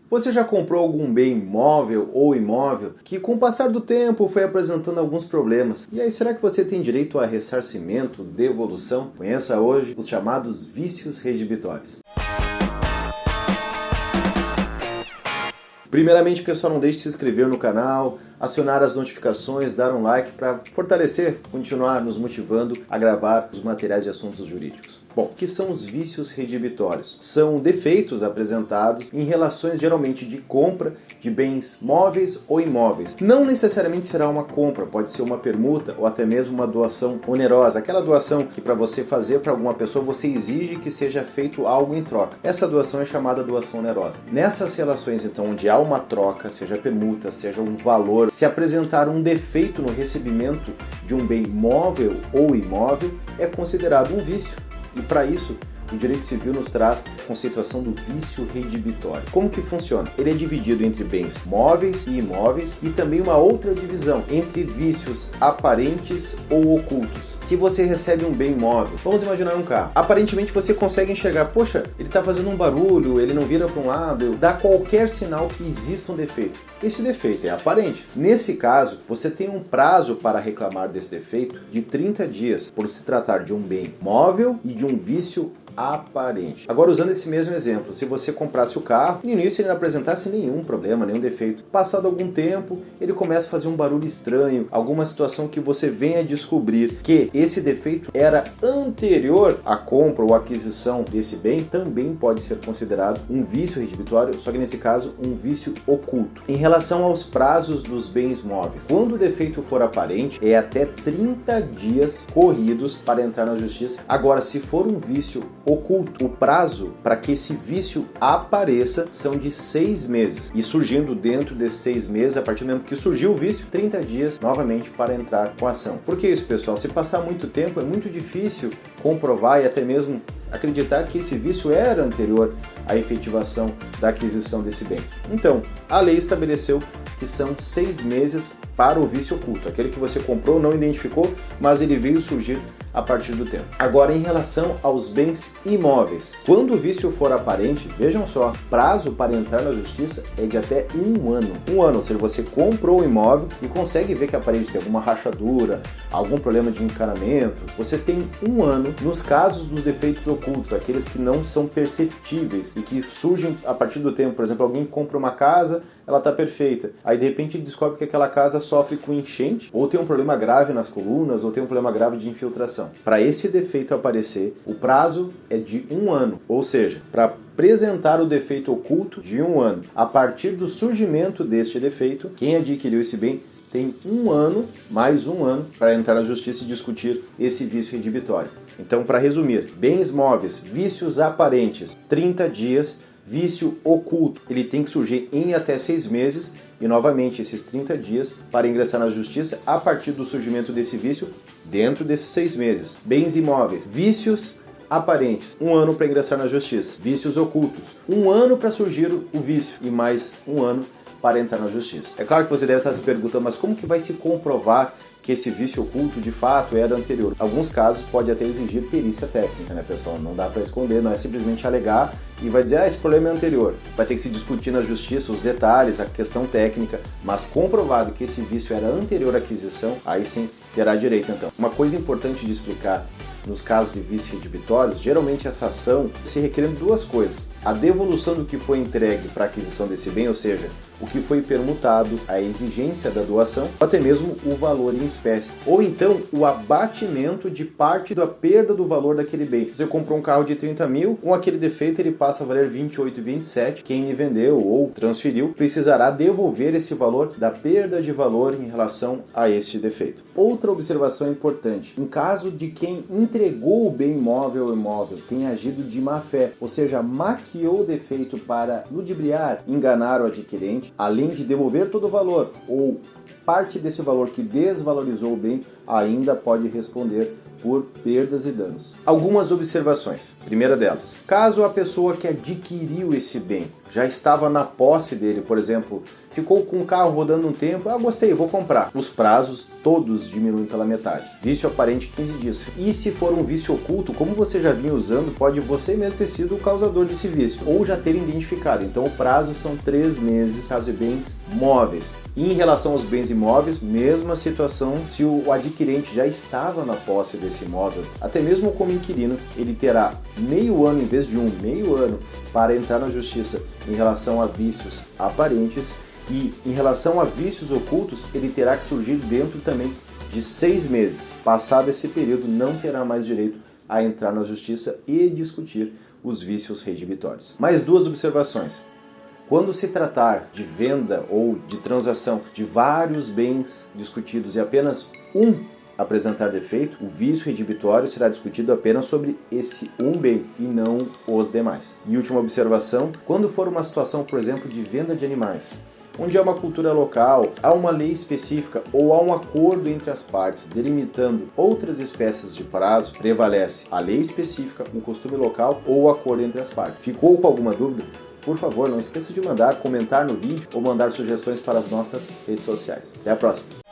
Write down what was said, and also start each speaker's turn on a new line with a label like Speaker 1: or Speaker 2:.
Speaker 1: Você já comprou algum bem móvel ou imóvel que com o passar do tempo foi apresentando alguns problemas? E aí, será que você tem direito a ressarcimento, devolução? Conheça hoje os chamados vícios redibitórios. Primeiramente, pessoal, não deixe de se inscrever no canal, acionar as notificações, dar um like para fortalecer, continuar nos motivando a gravar os materiais de assuntos jurídicos. Bom, o que são os vícios redibitórios? São defeitos apresentados em relações geralmente de compra de bens móveis ou imóveis. Não necessariamente será uma compra, pode ser uma permuta ou até mesmo uma doação onerosa. Aquela doação que para você fazer para alguma pessoa você exige que seja feito algo em troca. Essa doação é chamada doação onerosa. Nessas relações, então, onde há uma troca, seja permuta, seja um valor, se apresentar um defeito no recebimento de um bem móvel ou imóvel, é considerado um vício. E para isso, o direito civil nos traz a conceituação do vício redibitório. Como que funciona? Ele é dividido entre bens móveis e imóveis e também uma outra divisão entre vícios aparentes ou ocultos. Se você recebe um bem móvel, vamos imaginar um carro. Aparentemente você consegue enxergar, poxa, ele está fazendo um barulho, ele não vira para um lado, dá qualquer sinal que exista um defeito. Esse defeito é aparente. Nesse caso, você tem um prazo para reclamar desse defeito de 30 dias, por se tratar de um bem móvel e de um vício aparente. Agora, usando esse mesmo exemplo, se você comprasse o carro, no início ele não apresentasse nenhum problema, nenhum defeito. Passado algum tempo, ele começa a fazer um barulho estranho, alguma situação que você venha descobrir que esse defeito era anterior à compra ou aquisição desse bem, também pode ser considerado um vício redibitório, só que nesse caso, um vício oculto. Em relação aos prazos dos bens móveis, quando o defeito for aparente, é até 30 dias corridos para entrar na justiça. Agora, se for um vício oculto, o prazo para que esse vício apareça são de 6 meses. E surgindo dentro desses 6 meses, a partir do momento que surgiu o vício, 30 dias novamente para entrar com a ação. Por que isso, pessoal? Se passar muito tempo, é muito difícil comprovar e até mesmo acreditar que esse vício era anterior à efetivação da aquisição desse bem. Então, a lei estabeleceu que são 6 meses para o vício oculto, aquele que você comprou, não identificou, mas ele veio surgir a partir do tempo. Agora, em relação aos bens imóveis, quando o vício for aparente, vejam só, prazo para entrar na justiça é de até 1 ano. 1 ano, ou seja, você comprou o imóvel e consegue ver que aparente tem alguma rachadura, algum problema de encanamento, você tem 1 ano nos casos dos defeitos ocultos, aqueles que não são perceptíveis e que surgem a partir do tempo. Por exemplo, alguém compra uma casa, ela está perfeita. Aí de repente ele descobre que aquela casa sofre com enchente, ou tem um problema grave nas colunas, ou tem um problema grave de infiltração. Para esse defeito aparecer, o prazo é de 1 ano, ou seja, para apresentar o defeito oculto de 1 ano. A partir do surgimento deste defeito, quem adquiriu esse bem tem 1 ano, mais 1 ano, para entrar na justiça e discutir esse vício redibitório. Então, para resumir, bens móveis, vícios aparentes, 30 dias, vício oculto, ele tem que surgir em até 6 meses e novamente esses 30 dias para ingressar na justiça a partir do surgimento desse vício dentro desses 6 meses. Bens imóveis, vícios aparentes, 1 ano para ingressar na justiça. Vícios ocultos, 1 ano para surgir o vício e mais 1 ano para entrar na justiça. É claro que você deve estar se perguntando, mas como que vai se comprovar que esse vício oculto de fato era anterior? Alguns casos pode até exigir perícia técnica, né, pessoal? Não dá para esconder, não é simplesmente alegar e vai dizer, esse problema é anterior. Vai ter que se discutir na justiça os detalhes, a questão técnica, mas comprovado que esse vício era anterior à aquisição, aí sim terá direito então. Uma coisa importante de explicar nos casos de vícios redibitórios, geralmente essa ação se requerendo 2 coisas. A devolução do que foi entregue para a aquisição desse bem, ou seja, o que foi permutado, a exigência da doação, ou até mesmo o valor em espécie. Ou então o abatimento de parte da perda do valor daquele bem. Você comprou um carro de 30 mil, com aquele defeito ele passa a valer 28, 27. Quem lhe vendeu ou transferiu precisará devolver esse valor da perda de valor em relação a este defeito. Outra observação importante, em caso de quem entregou o bem imóvel ou imóvel tenha agido de má fé, ou seja, maquiou o defeito para ludibriar, enganar o adquirente, além de devolver todo o valor ou parte desse valor que desvalorizou o bem, ainda pode responder por perdas e danos. Algumas observações. Primeira delas, caso a pessoa que adquiriu esse bem já estava na posse dele, por exemplo, ficou com o carro rodando um tempo, gostei, vou comprar. Os prazos todos diminuem pela metade. Vício aparente 15 dias. E se for um vício oculto, como você já vinha usando, pode você mesmo ter sido o causador desse vício, ou já ter identificado. Então o prazo são 3 meses, caso de bens móveis. E em relação aos bens imóveis, mesma situação, se o adquirente já estava na posse desse imóvel, até mesmo como inquilino, ele terá meio ano em vez de meio ano para entrar na justiça em relação a vícios aparentes, e em relação a vícios ocultos, ele terá que surgir dentro também de 6 meses. Passado esse período, não terá mais direito a entrar na justiça e discutir os vícios redibitórios. Mais 2 observações. Quando se tratar de venda ou de transação de vários bens discutidos e apenas um apresentar defeito, o vício redibitório será discutido apenas sobre esse bem e não os demais. E última observação, quando for uma situação, por exemplo, de venda de animais, onde há uma cultura local, há uma lei específica ou há um acordo entre as partes delimitando outras espécies de prazo, prevalece a lei específica, o costume local ou o acordo entre as partes. Ficou com alguma dúvida? Por favor, não esqueça de comentar no vídeo ou mandar sugestões para as nossas redes sociais. Até a próxima!